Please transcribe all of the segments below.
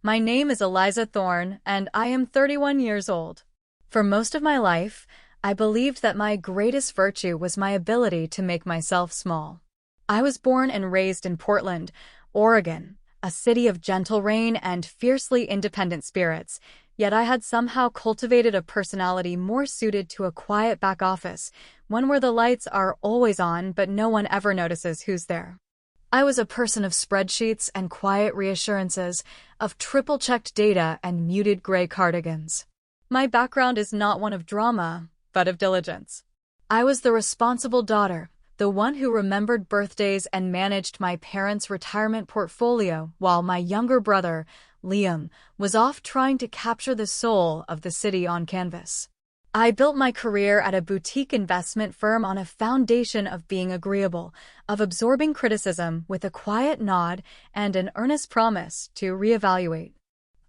My name is Eliza Thorne, and I am 31 years old. For most of my life, I believed that my greatest virtue was my ability to make myself small. I was born and raised in Portland, Oregon, a city of gentle rain and fiercely independent spirits, yet I had somehow cultivated a personality more suited to a quiet back office, one where the lights are always on but no one ever notices who's there. I was a person of spreadsheets and quiet reassurances, of triple-checked data and muted gray cardigans. My background is not one of drama, but of diligence. I was the responsible daughter, the one who remembered birthdays and managed my parents' retirement portfolio, while my younger brother, Liam, was off trying to capture the soul of the city on canvas. I built my career at a boutique investment firm on a foundation of being agreeable, of absorbing criticism with a quiet nod and an earnest promise to reevaluate.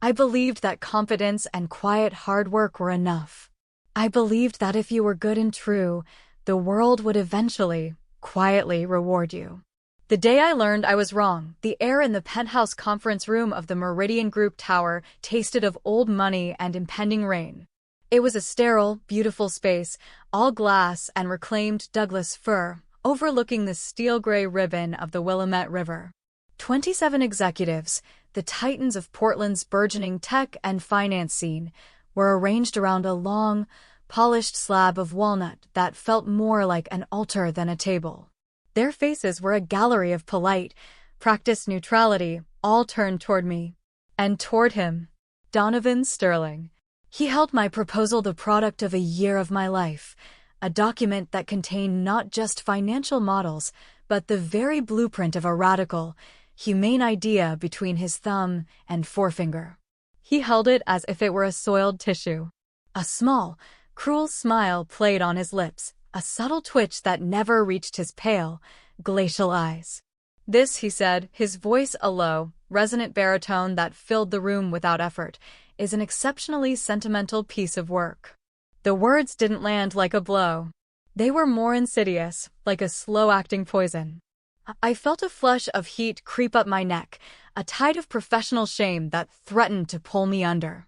I believed that confidence and quiet hard work were enough. I believed that if you were good and true, the world would eventually, quietly reward you. The day I learned I was wrong, the air in the penthouse conference room of the Meridian Group Tower tasted of old money and impending rain. It was a sterile, beautiful space, all glass and reclaimed Douglas fir, overlooking the steel-gray ribbon of the Willamette River. 27 executives, the titans of Portland's burgeoning tech and finance scene, were arranged around a long, polished slab of walnut that felt more like an altar than a table. Their faces were a gallery of polite, practiced neutrality, all turned toward me. And toward him. Donovan Sterling. He held my proposal, the product of a year of my life, a document that contained not just financial models, but the very blueprint of a radical, humane idea between his thumb and forefinger. He held it as if it were a soiled tissue. A small, cruel smile played on his lips, a subtle twitch that never reached his pale, glacial eyes. This, he said, his voice a low, resonant baritone that filled the room without effort, is an exceptionally sentimental piece of work. The words didn't land like a blow. They were more insidious, like a slow-acting poison. I felt a flush of heat creep up my neck, a tide of professional shame that threatened to pull me under.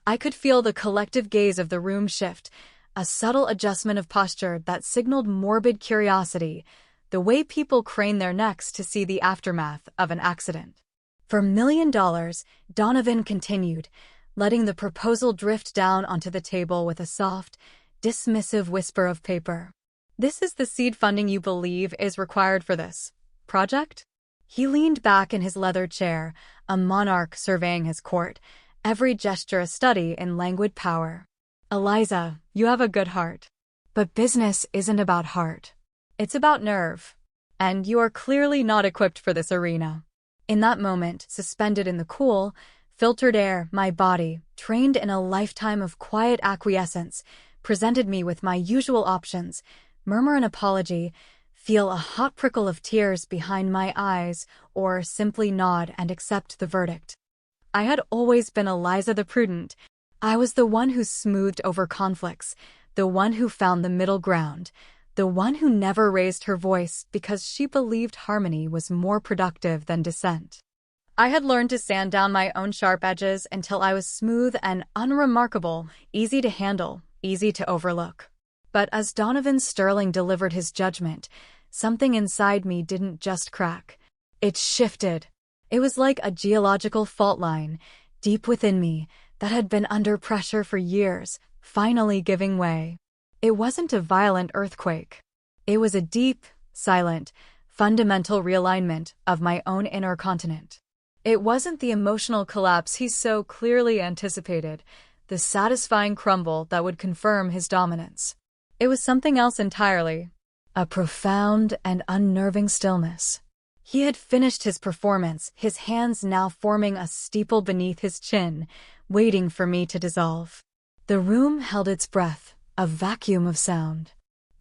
I could feel the collective gaze of the room shift, a subtle adjustment of posture that signaled morbid curiosity, the way people crane their necks to see the aftermath of an accident. For $1 million, Donovan continued, letting the proposal drift down onto the table with a soft, dismissive whisper of paper. This is the seed funding you believe is required for this project? He leaned back in his leather chair, a monarch surveying his court, every gesture a study in languid power. Eliza, you have a good heart. But business isn't about heart. It's about nerve. And you are clearly not equipped for this arena. In that moment, suspended in the cool, filtered air, my body, trained in a lifetime of quiet acquiescence, presented me with my usual options: murmur an apology, feel a hot prickle of tears behind my eyes, or simply nod and accept the verdict. I had always been Eliza the prudent. I was the one who smoothed over conflicts, the one who found the middle ground, the one who never raised her voice because she believed harmony was more productive than dissent. I had learned to sand down my own sharp edges until I was smooth and unremarkable, easy to handle, easy to overlook. But as Donovan Sterling delivered his judgment, something inside me didn't just crack. It shifted. It was like a geological fault line, deep within me, that had been under pressure for years, finally giving way. It wasn't a violent earthquake. It was a deep, silent, fundamental realignment of my own inner continent. It wasn't the emotional collapse he so clearly anticipated, the satisfying crumble that would confirm his dominance. It was something else entirely. A profound and unnerving stillness. He had finished his performance, his hands now forming a steeple beneath his chin, waiting for me to dissolve. The room held its breath, a vacuum of sound.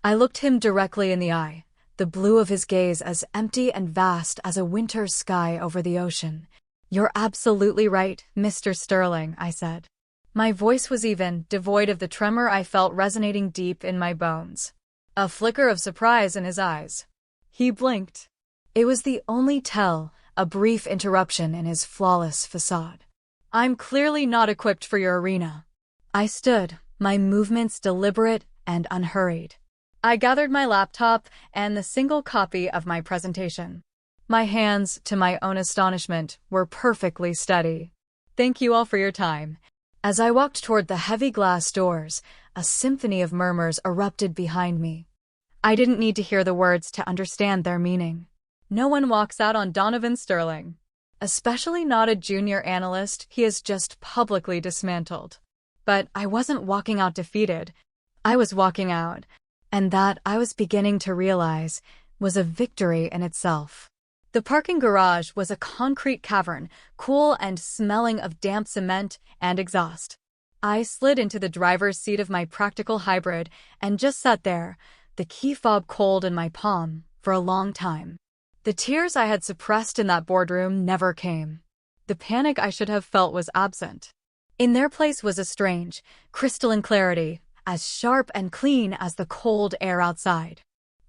I looked him directly in the eye, the blue of his gaze as empty and vast as a winter sky over the ocean. "You're absolutely right, Mr. Sterling," I said. My voice was even, devoid of the tremor I felt resonating deep in my bones. A flicker of surprise in his eyes. He blinked. It was the only tell, a brief interruption in his flawless facade. I'm clearly not equipped for your arena. I stood, my movements deliberate and unhurried. I gathered my laptop and the single copy of my presentation. My hands, to my own astonishment, were perfectly steady. Thank you all for your time. As I walked toward the heavy glass doors, a symphony of murmurs erupted behind me. I didn't need to hear the words to understand their meaning. No one walks out on Donovan Sterling. Especially not a junior analyst he has just publicly dismantled. But I wasn't walking out defeated. I was walking out, and that, I was beginning to realize, was a victory in itself. The parking garage was a concrete cavern, cool and smelling of damp cement and exhaust. I slid into the driver's seat of my practical hybrid and just sat there, the key fob cold in my palm, for a long time. The tears I had suppressed in that boardroom never came. The panic I should have felt was absent. In their place was a strange, crystalline clarity, as sharp and clean as the cold air outside.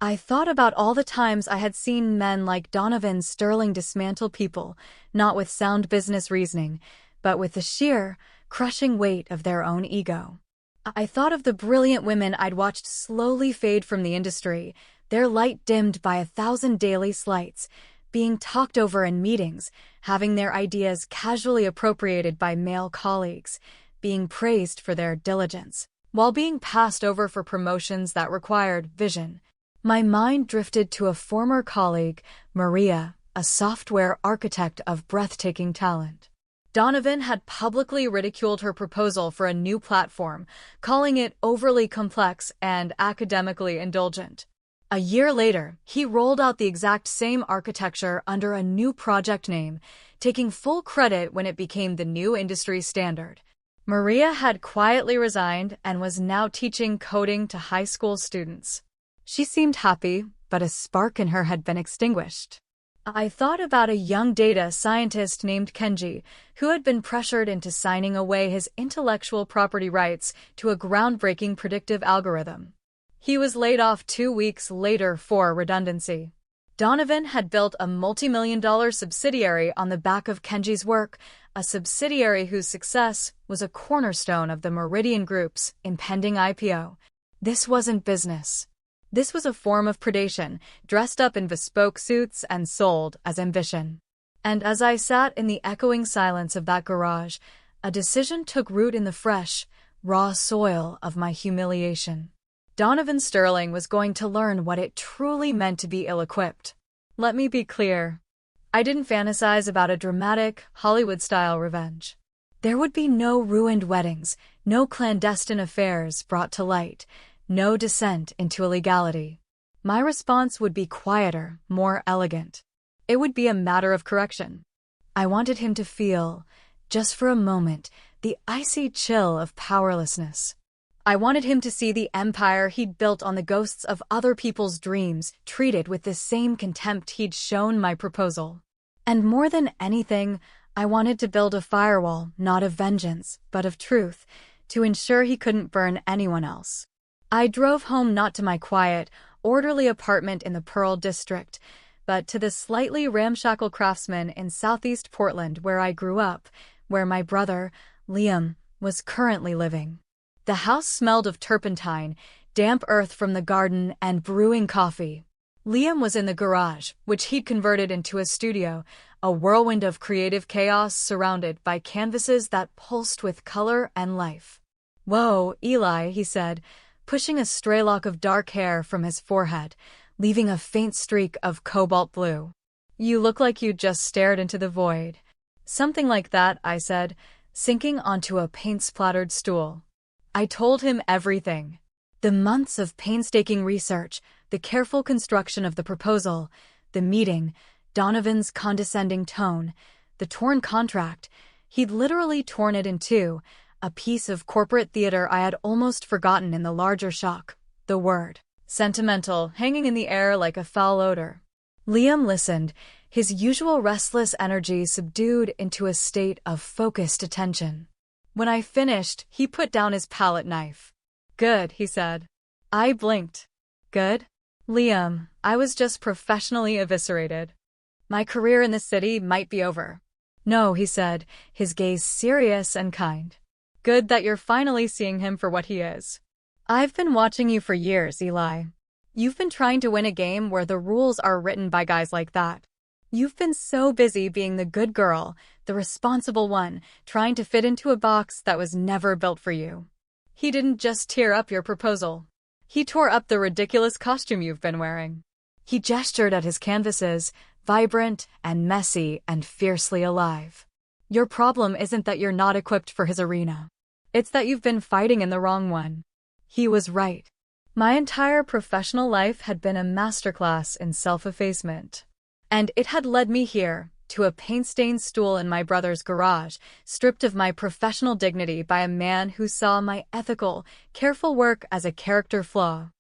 I thought about all the times I had seen men like Donovan Sterling dismantle people, not with sound business reasoning, but with the sheer, crushing weight of their own ego. I thought of the brilliant women I'd watched slowly fade from the industry, their light dimmed by 1,000 daily slights, being talked over in meetings, having their ideas casually appropriated by male colleagues, being praised for their diligence, while being passed over for promotions that required vision. My mind drifted to a former colleague, Maria, a software architect of breathtaking talent. Donovan had publicly ridiculed her proposal for a new platform, calling it overly complex and academically indulgent. A year later, he rolled out the exact same architecture under a new project name, taking full credit when it became the new industry standard. Maria had quietly resigned and was now teaching coding to high school students. She seemed happy, but a spark in her had been extinguished. I thought about a young data scientist named Kenji, who had been pressured into signing away his intellectual property rights to a groundbreaking predictive algorithm. He was laid off 2 weeks later for redundancy. Donovan had built a multi-million-dollar subsidiary on the back of Kenji's work, a subsidiary whose success was a cornerstone of the Meridian Group's impending IPO. This wasn't business. This was a form of predation, dressed up in bespoke suits and sold as ambition. And as I sat in the echoing silence of that garage, a decision took root in the fresh, raw soil of my humiliation. Donovan Sterling was going to learn what it truly meant to be ill-equipped. Let me be clear. I didn't fantasize about a dramatic, Hollywood-style revenge. There would be no ruined weddings, no clandestine affairs brought to light, no descent into illegality. My response would be quieter, more elegant. It would be a matter of correction. I wanted him to feel, just for a moment, the icy chill of powerlessness. I wanted him to see the empire he'd built on the ghosts of other people's dreams treated with the same contempt he'd shown my proposal. And more than anything, I wanted to build a firewall, not of vengeance, but of truth, to ensure he couldn't burn anyone else. I drove home not to my quiet, orderly apartment in the Pearl District, but to the slightly ramshackle Craftsman in southeast Portland where I grew up, where my brother, Liam, was currently living. The house smelled of turpentine, damp earth from the garden, and brewing coffee. Liam was in the garage, which he'd converted into a studio, a whirlwind of creative chaos surrounded by canvases that pulsed with color and life. "Whoa, Eli," he said, pushing a stray lock of dark hair from his forehead, leaving a faint streak of cobalt blue. "You look like you just stared into the void." "Something like that," I said, sinking onto a paint-splattered stool. I told him everything. The months of painstaking research, the careful construction of the proposal, the meeting, Donovan's condescending tone, the torn contract. He'd literally torn it in two, a piece of corporate theater I had almost forgotten in the larger shock, the word sentimental hanging in the air like a foul odor. Liam listened, his usual restless energy subdued into a state of focused attention. When I finished, he put down his palette knife. "Good," he said. I blinked. "Good?" "Liam, I was just professionally eviscerated. My career in the city might be over. No, he said, his gaze serious and kind. Good that you're finally seeing him for what he is. I've been watching you for years, Eli. You've been trying to win a game where the rules are written by guys like that. You've been so busy being the good girl, the responsible one, trying to fit into a box that was never built for you. He didn't just tear up your proposal. He tore up the ridiculous costume you've been wearing. He gestured at his canvases, vibrant and messy and fiercely alive. Your problem isn't that you're not equipped for his arena. It's that you've been fighting in the wrong one. He was right. My entire professional life had been a masterclass in self-effacement. And it had led me here, to a paint-stained stool in my brother's garage, stripped of my professional dignity by a man who saw my ethical, careful work as a character flaw.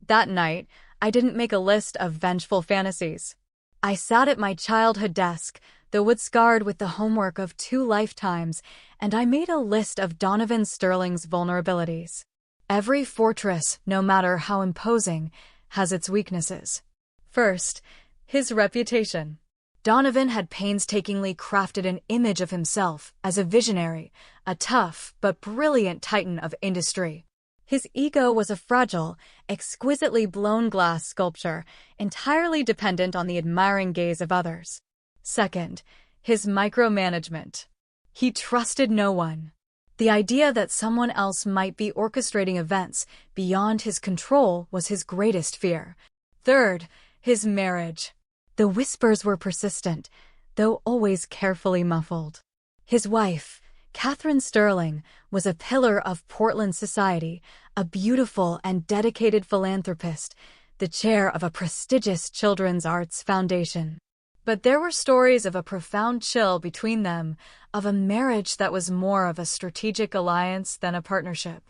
That night, I didn't make a list of vengeful fantasies. I sat at my childhood desk, the wood scarred with the homework of 2 lifetimes, and I made a list of Donovan Sterling's vulnerabilities. Every fortress, no matter how imposing, has its weaknesses. First, his reputation. Donovan had painstakingly crafted an image of himself as a visionary, a tough but brilliant titan of industry. His ego was a fragile, exquisitely blown glass sculpture, entirely dependent on the admiring gaze of others. Second, his micromanagement. He trusted no one. The idea that someone else might be orchestrating events beyond his control was his greatest fear. Third, his marriage. The whispers were persistent, though always carefully muffled. His wife, Catherine Sterling, was a pillar of Portland society, a beautiful and dedicated philanthropist, the chair of a prestigious children's arts foundation. But there were stories of a profound chill between them, of a marriage that was more of a strategic alliance than a partnership.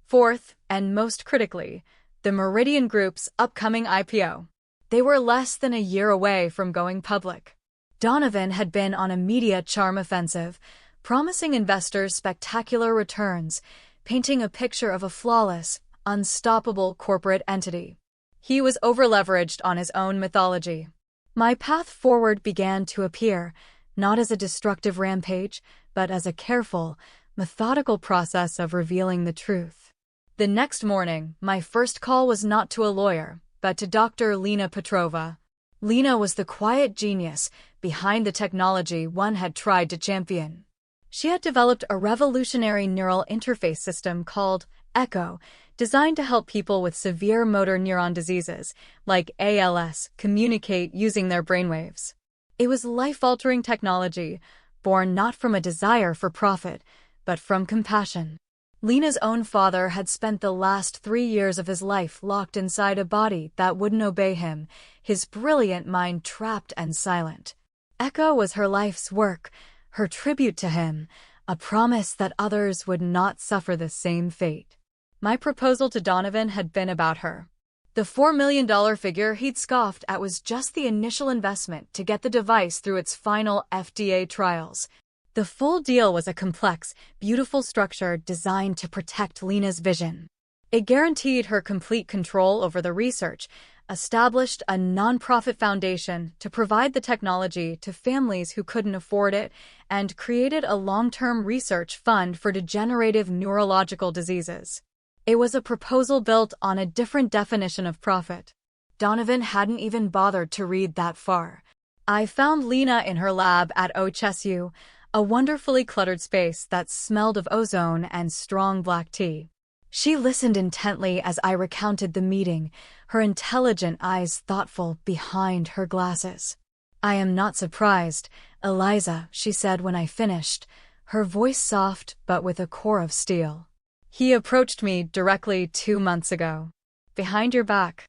Fourth, and most critically, the Meridian Group's upcoming IPO. They were less than a year away from going public. Donovan had been on a media charm offensive, promising investors spectacular returns, painting a picture of a flawless, unstoppable corporate entity. He was overleveraged on his own mythology. My path forward began to appear, not as a destructive rampage, but as a careful, methodical process of revealing the truth. The next morning, my first call was not to a lawyer, but to Dr. Lena Petrova. Lena was the quiet genius behind the technology one had tried to champion. She had developed a revolutionary neural interface system called ECHO, designed to help people with severe motor neuron diseases, like ALS, communicate using their brainwaves. It was life-altering technology, born not from a desire for profit, but from compassion. Lena's own father had spent the last 3 years of his life locked inside a body that wouldn't obey him, his brilliant mind trapped and silent. Echo was her life's work, her tribute to him, a promise that others would not suffer the same fate. My proposal to Donovan had been about her. The $4 million figure he'd scoffed at was just the initial investment to get the device through its final FDA trials. The full deal was a complex, beautiful structure designed to protect Lena's vision. It guaranteed her complete control over the research, established a nonprofit foundation to provide the technology to families who couldn't afford it, and created a long-term research fund for degenerative neurological diseases. It was a proposal built on a different definition of profit. Donovan hadn't even bothered to read that far. I found Lena in her lab at OHSU, a wonderfully cluttered space that smelled of ozone and strong black tea. She listened intently as I recounted the meeting, her intelligent eyes thoughtful behind her glasses. "I am not surprised, Eliza," she said when I finished, her voice soft but with a core of steel. "He approached me directly 2 months ago. Behind your back."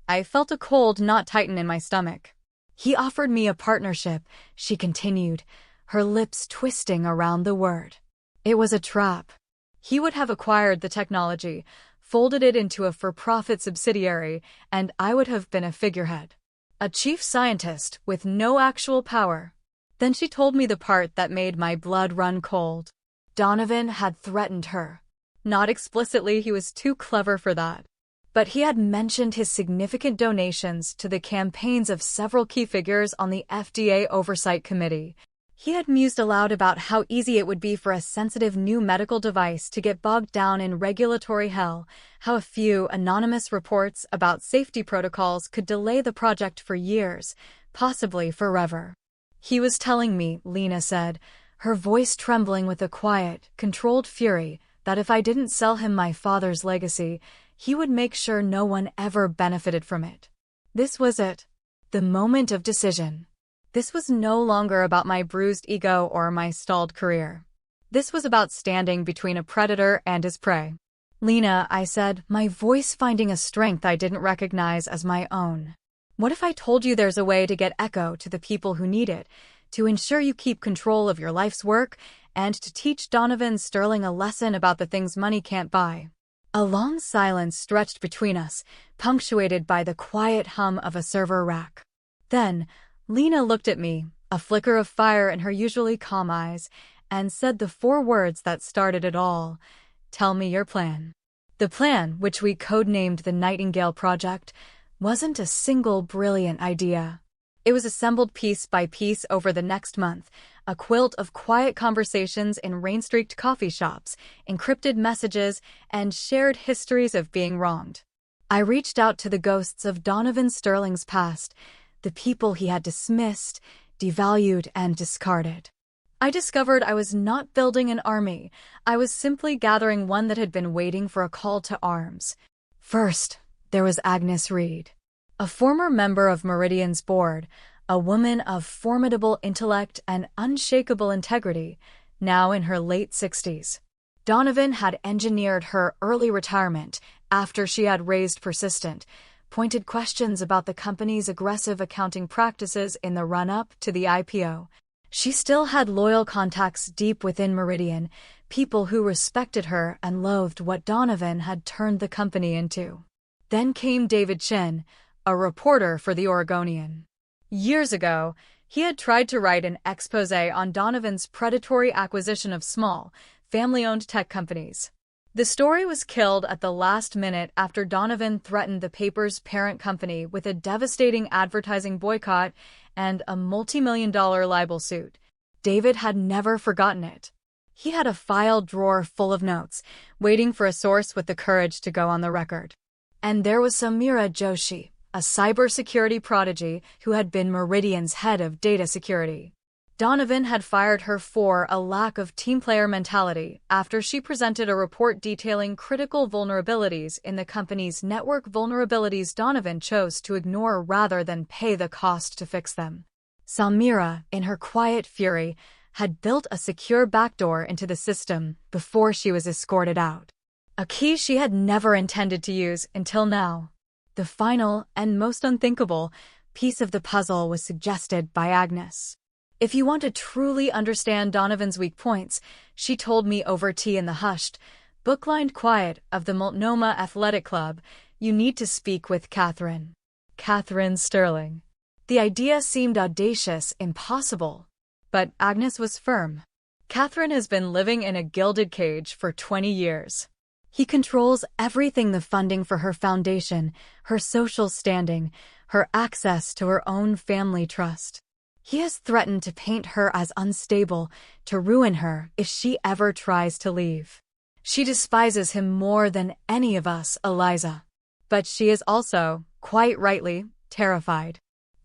I felt a cold knot tighten in my stomach. "He offered me a partnership," she continued, her lips twisting around the word. "It was a trap. He would have acquired the technology, folded it into a for-profit subsidiary, and I would have been a figurehead. A chief scientist with no actual power." Then she told me the part that made my blood run cold. Donovan had threatened her. Not explicitly, he was too clever for that. But he had mentioned his significant donations to the campaigns of several key figures on the FDA Oversight Committee. He had mused aloud about how easy it would be for a sensitive new medical device to get bogged down in regulatory hell, how a few anonymous reports about safety protocols could delay the project for years, possibly forever. He was telling me, Lena said, her voice trembling with a quiet, controlled fury, that if I didn't sell him my father's legacy, he would make sure no one ever benefited from it. This was it. The moment of decision. This was no longer about my bruised ego or my stalled career. This was about standing between a predator and his prey. Lena, I said, my voice finding a strength I didn't recognize as my own. What if I told you there's a way to get Echo to the people who need it, to ensure you keep control of your life's work, and to teach Donovan Sterling a lesson about the things money can't buy? A long silence stretched between us, punctuated by the quiet hum of a server rack. Then, Lena looked at me, a flicker of fire in her usually calm eyes, and said the 4 words that started it all. Tell me your plan. The plan, which we codenamed the Nightingale Project, wasn't a single brilliant idea. It was assembled piece by piece over the next month, a quilt of quiet conversations in rain-streaked coffee shops, encrypted messages, and shared histories of being wronged. I reached out to the ghosts of Donovan Sterling's past, the people he had dismissed, devalued, and discarded. I discovered I was not building an army. I was simply gathering one that had been waiting for a call to arms. First, there was Agnes Reed, a former member of Meridian's board, a woman of formidable intellect and unshakable integrity, now in her late 60s. Donovan had engineered her early retirement after she had raised persistent, pointed questions about the company's aggressive accounting practices in the run-up to the IPO. She still had loyal contacts deep within Meridian, people who respected her and loathed what Donovan had turned the company into. Then came David Chin, a reporter for the Oregonian. Years ago, he had tried to write an exposé on Donovan's predatory acquisition of small, family-owned tech companies. The story was killed at the last minute after Donovan threatened the paper's parent company with a devastating advertising boycott and a multi-million-dollar libel suit. David had never forgotten it. He had a file drawer full of notes, waiting for a source with the courage to go on the record. And there was Samira Joshi, a cybersecurity prodigy who had been Meridian's head of data security. Donovan had fired her for a lack of team player mentality after she presented a report detailing critical vulnerabilities in the company's network vulnerabilities Donovan chose to ignore rather than pay the cost to fix them. Samira, in her quiet fury, had built a secure backdoor into the system before she was escorted out. A key she had never intended to use until now. The final, and most unthinkable, piece of the puzzle was suggested by Agnes. If you want to truly understand Donovan's weak points, she told me over tea in the hushed, book-lined quiet of the Multnomah Athletic Club, you need to speak with Catherine. Catherine Sterling. The idea seemed audacious, impossible. But Agnes was firm. Catherine has been living in a gilded cage for 20 years. He controls everything: the funding for her foundation, her social standing, her access to her own family trust. He has threatened to paint her as unstable, to ruin her if she ever tries to leave. She despises him more than any of us, Eliza. But she is also, quite rightly, terrified.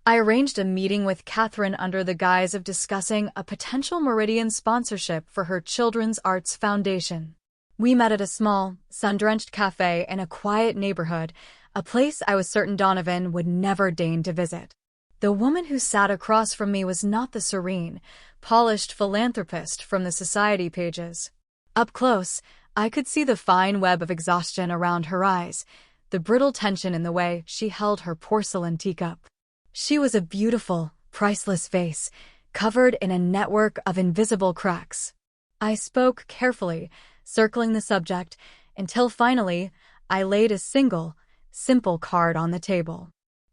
I arranged a meeting with Catherine under the guise of discussing a potential Meridian sponsorship for her Children's Arts Foundation. We met at a small, sun-drenched cafe in a quiet neighborhood, a place I was certain Donovan would never deign to visit. The woman who sat across from me was not the serene, polished philanthropist from the society pages. Up close, I could see the fine web of exhaustion around her eyes, the brittle tension in the way she held her porcelain teacup. She was a beautiful, priceless vase, covered in a network of invisible cracks. I spoke carefully, circling the subject, until finally I laid a single, simple card on the table.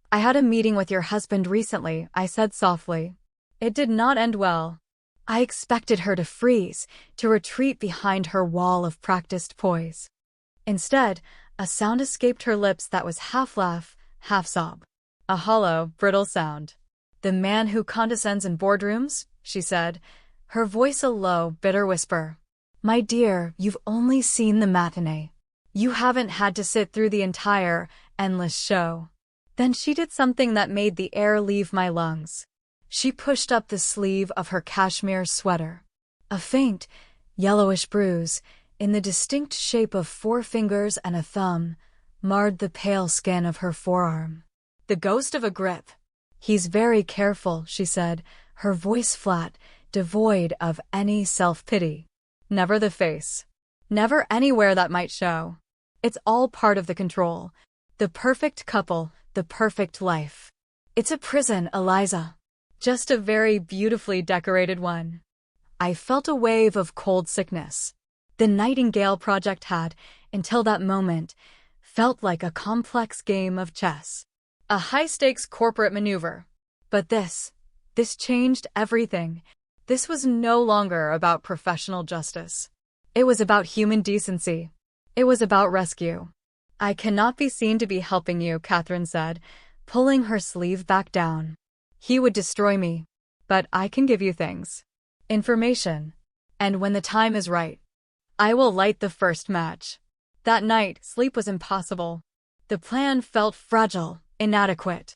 I had a meeting with your husband recently, I said softly. It did not end well. I expected her to freeze, to retreat behind her wall of practiced poise. Instead, a sound escaped her lips that was half laugh, half sob. A hollow, brittle sound. The man who condescends in boardrooms, she said, her voice a low, bitter whisper. My dear, you've only seen the matinee. You haven't had to sit through the entire, endless show. Then she did something that made the air leave my lungs. She pushed up the sleeve of her cashmere sweater. A faint, yellowish bruise, in the distinct shape of 4 fingers and a thumb, marred the pale skin of her forearm. The ghost of a grip. He's very careful, she said, her voice flat, devoid of any self-pity. Never the face. Never anywhere that might show. It's all part of the control. The perfect couple, the perfect life. It's a prison, Eliza. Just a very beautifully decorated one. I felt a wave of cold sickness. The Nightingale Project had, until that moment, felt like a complex game of chess. A high-stakes corporate maneuver. But this changed everything. This was no longer about professional justice. It was about human decency. It was about rescue. I cannot be seen to be helping you, Catherine said, pulling her sleeve back down. He would destroy me. But I can give you things. Information. And when the time is right, I will light the first match. That night, sleep was impossible. The plan felt fragile, inadequate.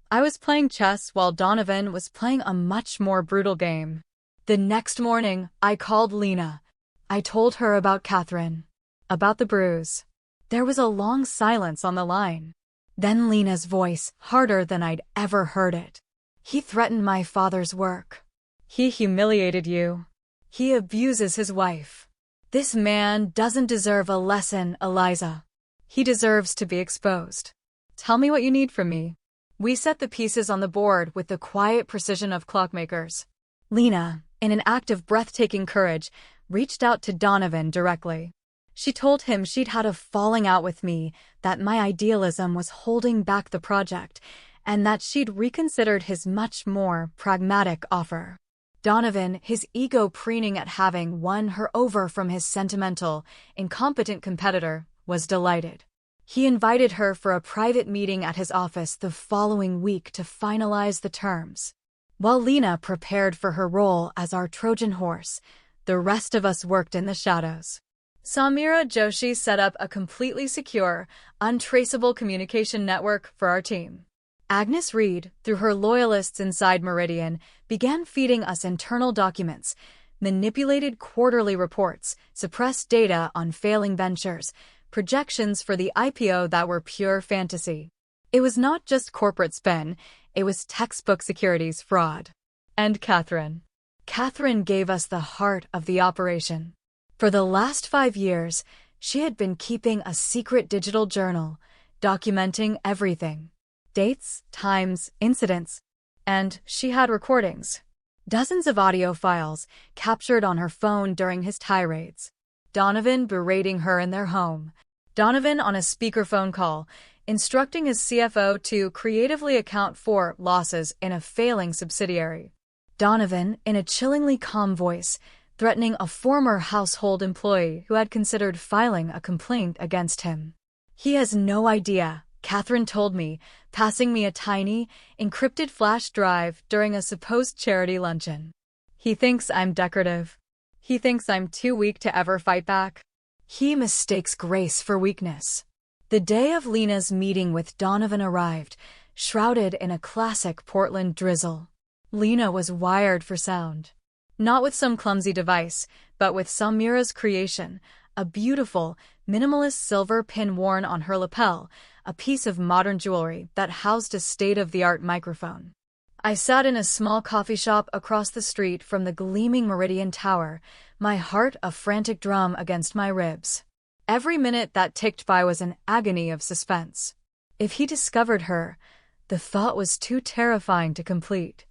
I was playing chess while Donovan was playing a much more brutal game. The next morning, I called Lena. I told her about Catherine. About the bruise. There was a long silence on the line. Then Lena's voice, harder than I'd ever heard it. He threatened my father's work. He humiliated you. He abuses his wife. This man doesn't deserve a lesson, Eliza. He deserves to be exposed. Tell me what you need from me. We set the pieces on the board with the quiet precision of clockmakers. Lena, in an act of breathtaking courage, reached out to Donovan directly. She told him she'd had a falling out with me, that my idealism was holding back the project, and that she'd reconsidered his much more pragmatic offer. Donovan, his ego preening at having won her over from his sentimental, incompetent competitor, was delighted. He invited her for a private meeting at his office the following week to finalize the terms. While Lena prepared for her role as our Trojan horse, the rest of us worked in the shadows. Samira Joshi set up a completely secure, untraceable communication network for our team. Agnes Reed, through her loyalists inside Meridian, began feeding us internal documents, manipulated quarterly reports, suppressed data on failing ventures, projections for the IPO that were pure fantasy. It was not just corporate spin, it was textbook securities fraud. And Catherine. Catherine gave us the heart of the operation. For the last 5 years, she had been keeping a secret digital journal, documenting everything. Dates, times, incidents. And she had recordings. Dozens of audio files captured on her phone during his tirades. Donovan berating her in their home. Donovan on a speakerphone call, instructing his CFO to creatively account for losses in a failing subsidiary. Donovan, in a chillingly calm voice, threatening a former household employee who had considered filing a complaint against him. He has no idea, Catherine told me, passing me a tiny, encrypted flash drive during a supposed charity luncheon. He thinks I'm decorative. He thinks I'm too weak to ever fight back. He mistakes grace for weakness. The day of Lena's meeting with Donovan arrived, shrouded in a classic Portland drizzle. Lena was wired for sound. Not with some clumsy device, but with Samira's creation, a beautiful, minimalist silver pin worn on her lapel, a piece of modern jewelry that housed a state-of-the-art microphone. I sat in a small coffee shop across the street from the gleaming Meridian Tower, my heart a frantic drum against my ribs. Every minute that ticked by was an agony of suspense. If he discovered her, the thought was too terrifying to complete.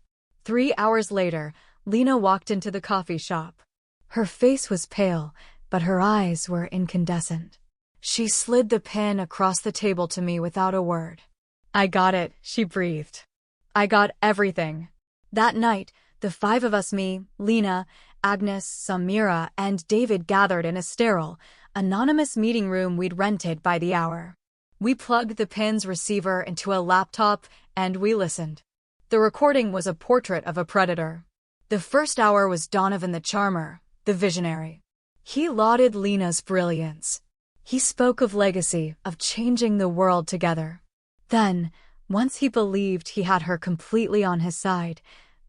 3 hours later, Lena walked into the coffee shop. Her face was pale, but her eyes were incandescent. She slid the pin across the table to me without a word. I got it, she breathed. I got everything. That night, the 5 of us, me, Lena, Agnes, Samira, and David, gathered in a sterile, anonymous meeting room we'd rented by the hour. We plugged the pin's receiver into a laptop, and we listened. The recording was a portrait of a predator. The first hour was Donovan the charmer, the visionary. He lauded Lena's brilliance. He spoke of legacy, of changing the world together. Then, once he believed he had her completely on his side,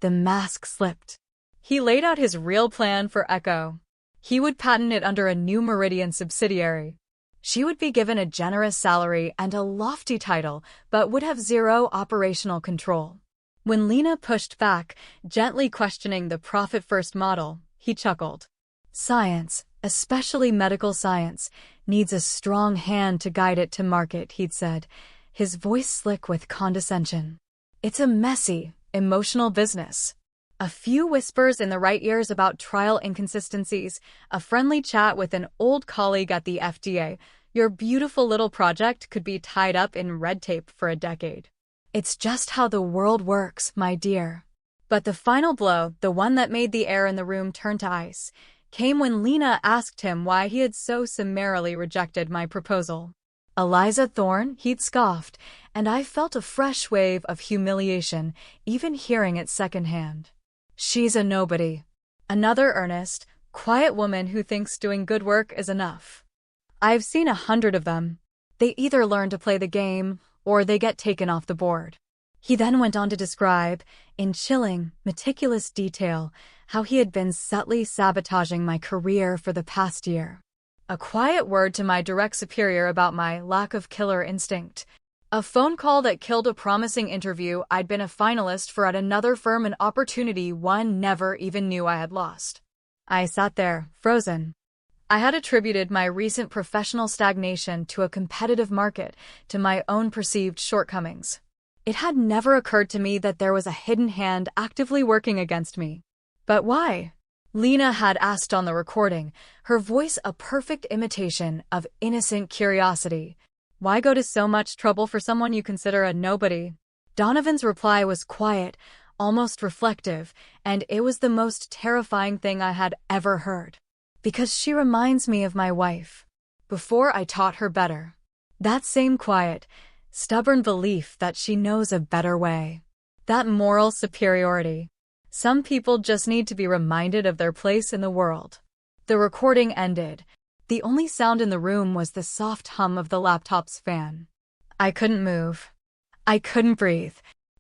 the mask slipped. He laid out his real plan for Echo. He would patent it under a new Meridian subsidiary. She would be given a generous salary and a lofty title, but would have zero operational control. When Lena pushed back, gently questioning the profit-first model, he chuckled. Science, especially medical science, needs a strong hand to guide it to market, he'd said, his voice slick with condescension. It's a messy, emotional business. A few whispers in the right ears about trial inconsistencies, a friendly chat with an old colleague at the FDA. Your beautiful little project could be tied up in red tape for a decade. It's just how the world works, my dear. But the final blow, the one that made the air in the room turn to ice, came when Lena asked him why he had so summarily rejected my proposal. Eliza Thorne, he'd scoffed, and I felt a fresh wave of humiliation, even hearing it secondhand. She's a nobody. Another earnest, quiet woman who thinks doing good work is enough. I've seen 100 of them. They either learn to play the game, or they get taken off the board. He then went on to describe, in chilling, meticulous detail, how he had been subtly sabotaging my career for the past year. A quiet word to my direct superior about my lack of killer instinct. A phone call that killed a promising interview I'd been a finalist for at another firm, an opportunity one never even knew I had lost. I sat there, frozen. I had attributed my recent professional stagnation to a competitive market, to my own perceived shortcomings. It had never occurred to me that there was a hidden hand actively working against me. But why? Lena had asked on the recording, her voice a perfect imitation of innocent curiosity. Why go to so much trouble for someone you consider a nobody? Donovan's reply was quiet, almost reflective, and it was the most terrifying thing I had ever heard. Because she reminds me of my wife. Before I taught her better. That same quiet, stubborn belief that she knows a better way. That moral superiority. Some people just need to be reminded of their place in the world. The recording ended. The only sound in the room was the soft hum of the laptop's fan. I couldn't move. I couldn't breathe.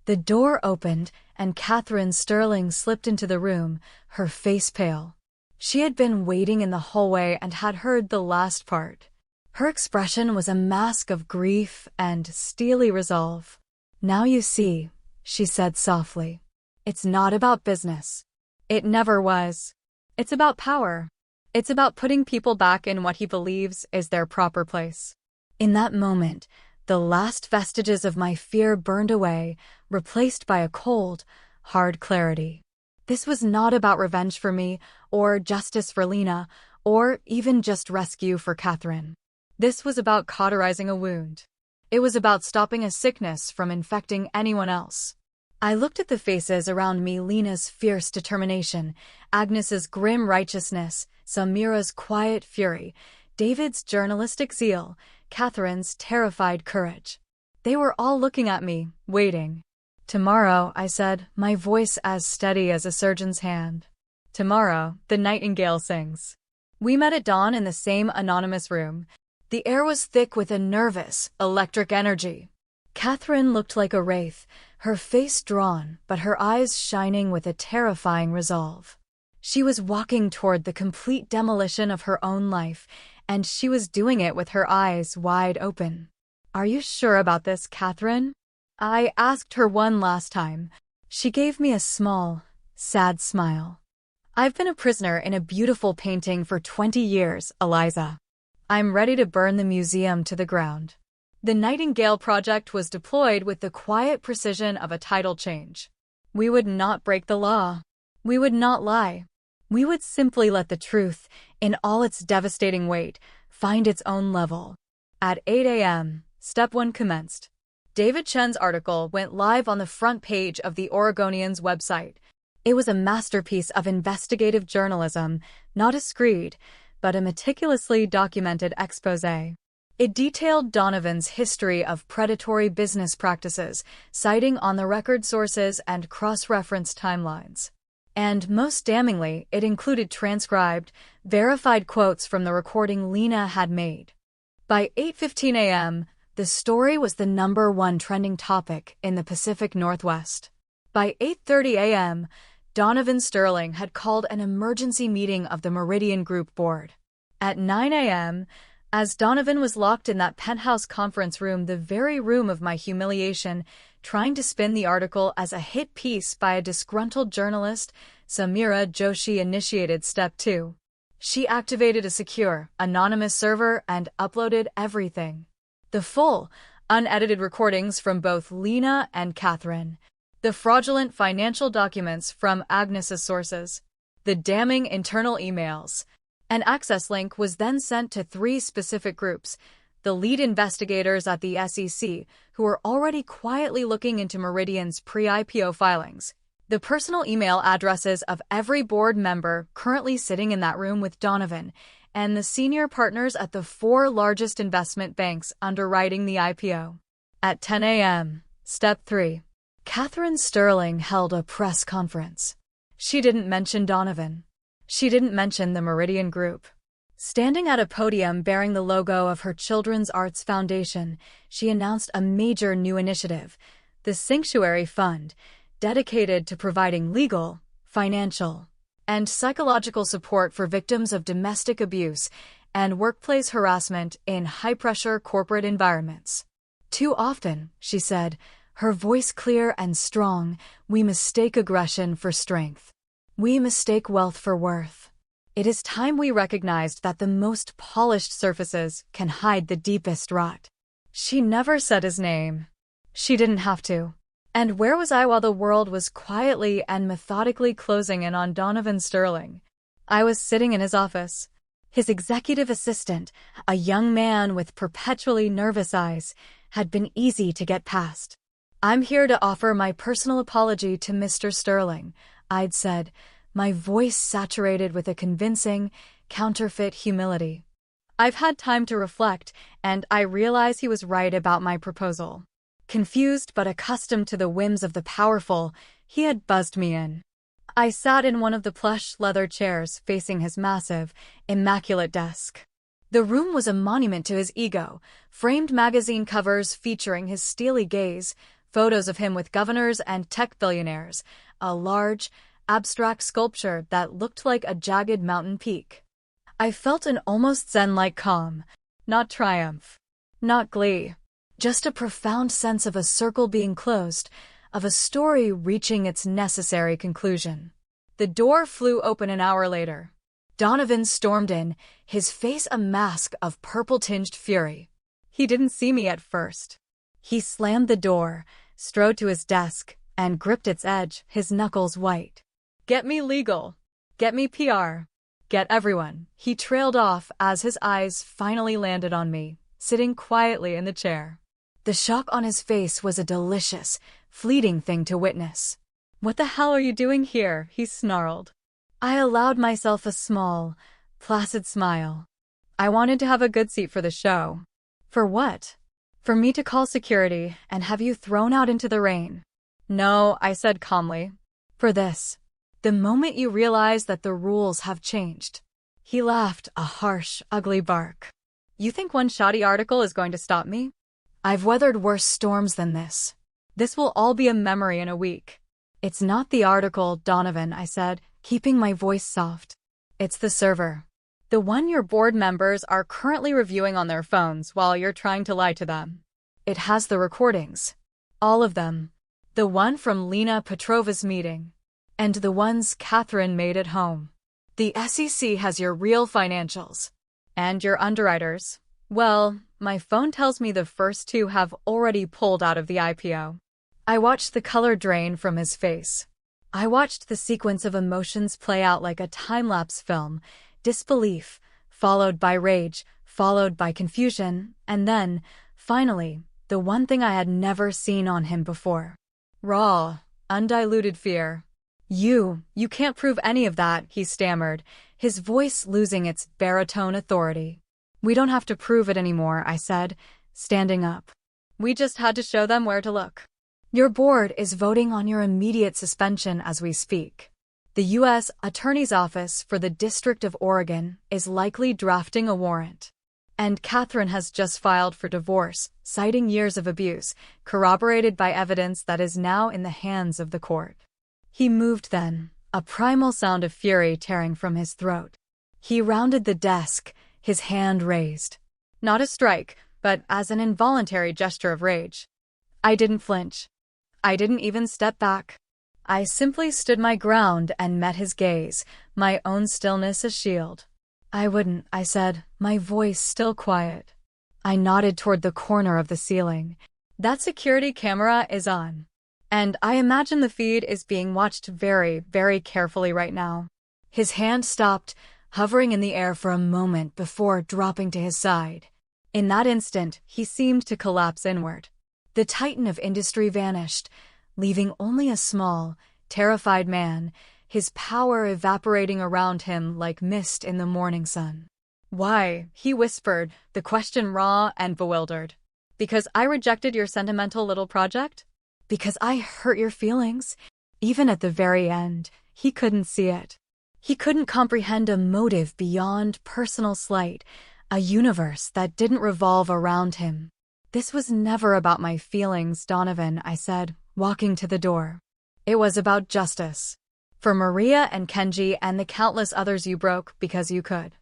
The door opened, and Catherine Sterling slipped into the room, her face pale. She had been waiting in the hallway and had heard the last part. Her expression was a mask of grief and steely resolve. Now you see, she said softly. It's not about business. It never was. It's about power. It's about putting people back in what he believes is their proper place. In that moment, the last vestiges of my fear burned away, replaced by a cold, hard clarity. This was not about revenge for me, or justice for Lena, or even just rescue for Catherine. This was about cauterizing a wound. It was about stopping a sickness from infecting anyone else. I looked at the faces around me, Lena's fierce determination, Agnes's grim righteousness, Samira's quiet fury, David's journalistic zeal, Catherine's terrified courage. They were all looking at me, waiting. Tomorrow, I said, my voice as steady as a surgeon's hand. Tomorrow, the nightingale sings. We met at dawn in the same anonymous room. The air was thick with a nervous, electric energy. Catherine looked like a wraith, her face drawn, but her eyes shining with a terrifying resolve. She was walking toward the complete demolition of her own life, and she was doing it with her eyes wide open. Are you sure about this, Catherine? I asked her one last time. She gave me a small, sad smile. I've been a prisoner in a beautiful painting for 20 years, Eliza. I'm ready to burn the museum to the ground. The Nightingale Project was deployed with the quiet precision of a tidal change. We would not break the law. We would not lie. We would simply let the truth, in all its devastating weight, find its own level. At 8 a.m., Step 1 commenced. David Chen's article went live on the front page of the Oregonian's website. It was a masterpiece of investigative journalism, not a screed, but a meticulously documented exposé. It detailed Donovan's history of predatory business practices, citing on-the-record sources and cross-referenced timelines. And most damningly, it included transcribed, verified quotes from the recording Lena had made. By 8:15 a.m., the story was the #1 trending topic in the Pacific Northwest. By 8:30 a.m., Donovan Sterling had called an emergency meeting of the Meridian Group board. At 9 a.m., as Donovan was locked in that penthouse conference room, the very room of my humiliation, trying to spin the article as a hit piece by a disgruntled journalist, Samira Joshi initiated step 2. She activated a secure, anonymous server and uploaded everything. The full, unedited recordings from both Lena and Catherine, the fraudulent financial documents from Agnes's sources, the damning internal emails. An access link was then sent to 3 specific groups, the lead investigators at the SEC, who were already quietly looking into Meridian's pre-IPO filings, the personal email addresses of every board member currently sitting in that room with Donovan, and the senior partners at the 4 largest investment banks underwriting the IPO. At 10 a.m., Step 3. Catherine Sterling held a press conference. She didn't mention Donovan. She didn't mention the Meridian Group. Standing at a podium bearing the logo of her Children's Arts Foundation, she announced a major new initiative, the Sanctuary Fund, dedicated to providing legal, financial, and psychological support for victims of domestic abuse and workplace harassment in high-pressure corporate environments. Too often, she said, her voice clear and strong, we mistake aggression for strength. We mistake wealth for worth. It is time we recognized that the most polished surfaces can hide the deepest rot. She never said his name. She didn't have to. And where was I while the world was quietly and methodically closing in on Donovan Sterling? I was sitting in his office. His executive assistant, a young man with perpetually nervous eyes, had been easy to get past. I'm here to offer my personal apology to Mr. Sterling, I'd said, my voice saturated with a convincing, counterfeit humility. I've had time to reflect, and I realize he was right about my proposal. Confused but accustomed to the whims of the powerful, he had buzzed me in. I sat in one of the plush leather chairs facing his massive, immaculate desk. The room was a monument to his ego, framed magazine covers featuring his steely gaze, photos of him with governors and tech billionaires, a large, abstract sculpture that looked like a jagged mountain peak. I felt an almost zen-like calm, not triumph, not glee, just a profound sense of a circle being closed, of a story reaching its necessary conclusion. The door flew open an hour later. Donovan stormed in, his face a mask of purple-tinged fury. He didn't see me at first. He slammed the door, strode to his desk, and gripped its edge, his knuckles white. Get me legal. Get me PR. Get everyone. He trailed off as his eyes finally landed on me, sitting quietly in the chair. The shock on his face was a delicious, fleeting thing to witness. What the hell are you doing here? He snarled. I allowed myself a small, placid smile. I wanted to have a good seat for the show. For what? For me to call security and have you thrown out into the rain? No, I said calmly. For this. The moment you realize that the rules have changed. He laughed, a harsh, ugly bark. You think one shoddy article is going to stop me? I've weathered worse storms than this. This will all be a memory in a week. It's not the article, Donovan, I said, keeping my voice soft. It's the server. The one your board members are currently reviewing on their phones while you're trying to lie to them. It has the recordings. All of them. The one from Lena Petrova's meeting. And the ones Catherine made at home. The SEC has your real financials. And your underwriters. Well, my phone tells me the first 2 have already pulled out of the IPO. I watched the color drain from his face. I watched the sequence of emotions play out like a time-lapse film, disbelief, followed by rage, followed by confusion, and then, finally, the one thing I had never seen on him before. Raw, undiluted fear. You can't prove any of that, he stammered, his voice losing its baritone authority. We don't have to prove it anymore, I said, standing up. We just had to show them where to look. Your board is voting on your immediate suspension as we speak. The U.S. Attorney's Office for the District of Oregon is likely drafting a warrant. And Catherine has just filed for divorce, citing years of abuse, corroborated by evidence that is now in the hands of the court. He moved then, a primal sound of fury tearing from his throat. He rounded the desk, his hand raised. Not a strike, but as an involuntary gesture of rage. I didn't flinch. I didn't even step back. I simply stood my ground and met his gaze, my own stillness a shield. I wouldn't, I said, my voice still quiet. I nodded toward the corner of the ceiling. That security camera is on. And I imagine the feed is being watched very, very carefully right now. His hand stopped, hovering in the air for a moment before dropping to his side. In that instant, he seemed to collapse inward. The titan of industry vanished, leaving only a small, terrified man, his power evaporating around him like mist in the morning sun. Why? He whispered, the question raw and bewildered. Because I rejected your sentimental little project? Because I hurt your feelings? Even at the very end, he couldn't see it. He couldn't comprehend a motive beyond personal slight, a universe that didn't revolve around him. This was never about my feelings, Donovan, I said, walking to the door. It was about justice. For Maria and Kenji and the countless others you broke because you could.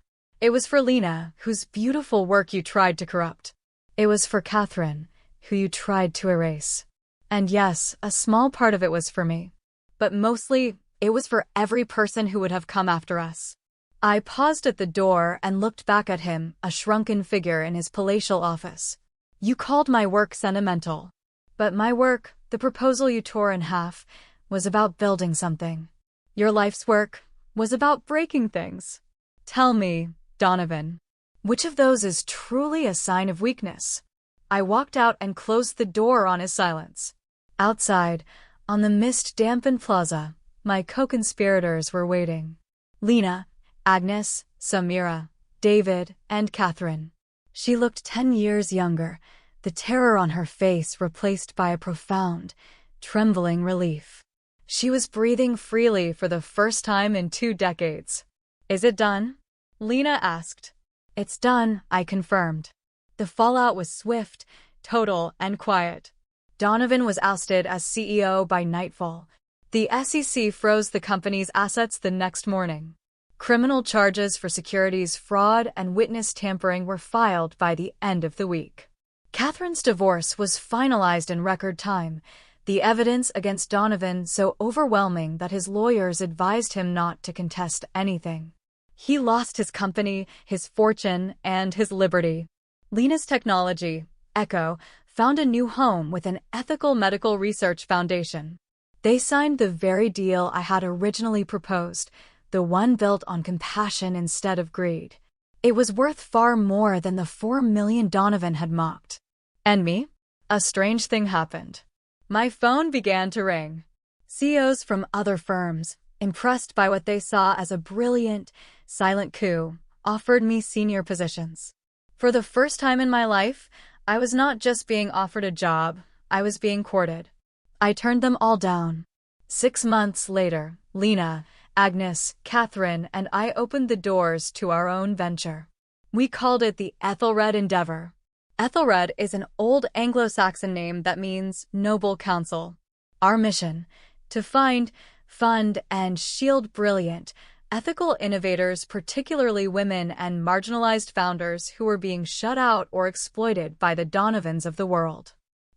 It was for Lena, whose beautiful work you tried to corrupt. It was for Catherine, who you tried to erase. And yes, a small part of it was for me. But mostly, it was for every person who would have come after us. I paused at the door and looked back at him, a shrunken figure in his palatial office. You called my work sentimental. But my work, the proposal you tore in half, was about building something. Your life's work was about breaking things. Tell me, Donovan, which of those is truly a sign of weakness? I walked out and closed the door on his silence. Outside, on the mist-dampened plaza, my co-conspirators were waiting. Lena, Agnes, Samira, David, and Catherine. She looked 10 years younger, the terror on her face replaced by a profound, trembling relief. She was breathing freely for the first time in 2 decades. Is it done? Lena asked. It's done, I confirmed. The fallout was swift, total, and quiet. Donovan was ousted as CEO by nightfall. The SEC froze the company's assets the next morning. Criminal charges for securities fraud and witness tampering were filed by the end of the week. Catherine's divorce was finalized in record time, the evidence against Donovan so overwhelming that his lawyers advised him not to contest anything. He lost his company, his fortune, and his liberty. Lena's technology, Echo, found a new home with an ethical medical research foundation. They signed the very deal I had originally proposed, the one built on compassion instead of greed. It was worth far more than the $4 million Donovan had mocked. And me? A strange thing happened. My phone began to ring. CEOs from other firms, impressed by what they saw as a brilliant, silent coup, offered me senior positions. For the first time in my life, I was not just being offered a job, I was being courted. I turned them all down. 6 months later, Lena, Agnes, Catherine, and I opened the doors to our own venture. We called it the Ethelred Endeavor. Ethelred is an old Anglo-Saxon name that means noble counsel. Our mission: to find, fund, and shield brilliant, ethical innovators, particularly women and marginalized founders who were being shut out or exploited by the Donovans of the world.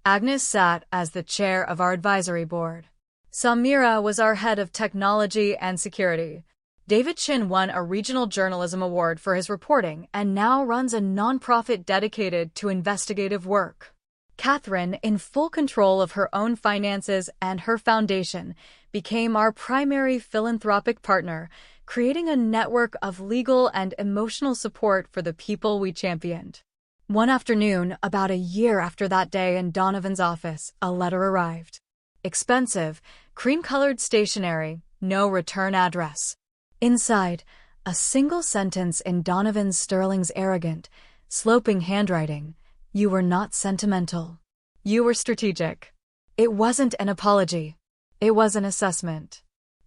Agnes sat as the chair of our advisory board. Samira was our head of technology and security. David Chin won a regional journalism award for his reporting and now runs a nonprofit dedicated to investigative work. Catherine, in full control of her own finances and her foundation, became our primary philanthropic partner, creating a network of legal and emotional support for the people we championed. One afternoon, about a year after that day in Donovan's office, a letter arrived. Expensive, cream-colored stationery, no return address. Inside, a single sentence in Donovan Sterling's arrogant, sloping handwriting: you were not sentimental. You were strategic. It wasn't an apology. It was an assessment.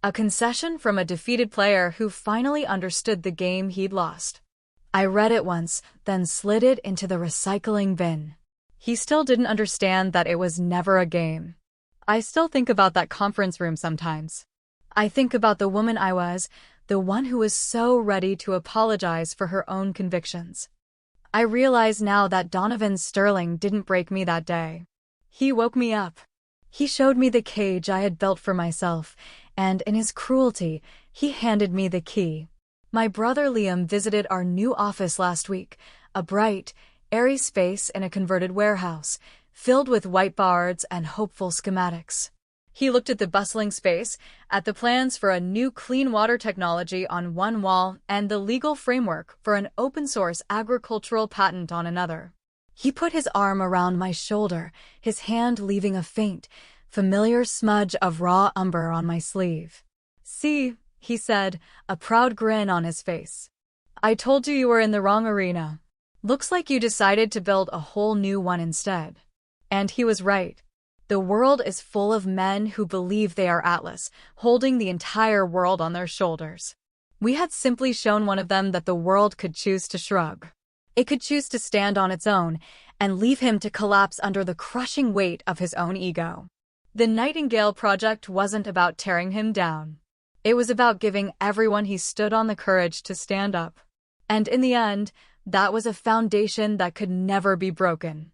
A concession from a defeated player who finally understood the game he'd lost. I read it once, then slid it into the recycling bin. He still didn't understand that it was never a game. I still think about that conference room sometimes. I think about the woman I was, the one who was so ready to apologize for her own convictions. I realize now that Donovan Sterling didn't break me that day. He woke me up. He showed me the cage I had built for myself, and in his cruelty, he handed me the key. My brother Liam visited our new office last week, a bright, airy space in a converted warehouse, filled with whiteboards and hopeful schematics. He looked at the bustling space, at the plans for a new clean water technology on one wall and the legal framework for an open-source agricultural patent on another. He put his arm around my shoulder, his hand leaving a faint, familiar smudge of raw umber on my sleeve. "See," he said, a proud grin on his face. "I told you were in the wrong arena. Looks like you decided to build a whole new one instead." And he was right. The world is full of men who believe they are Atlas, holding the entire world on their shoulders. We had simply shown one of them that the world could choose to shrug. It could choose to stand on its own and leave him to collapse under the crushing weight of his own ego. The Nightingale Project wasn't about tearing him down. It was about giving everyone he stood on the courage to stand up. And in the end, that was a foundation that could never be broken.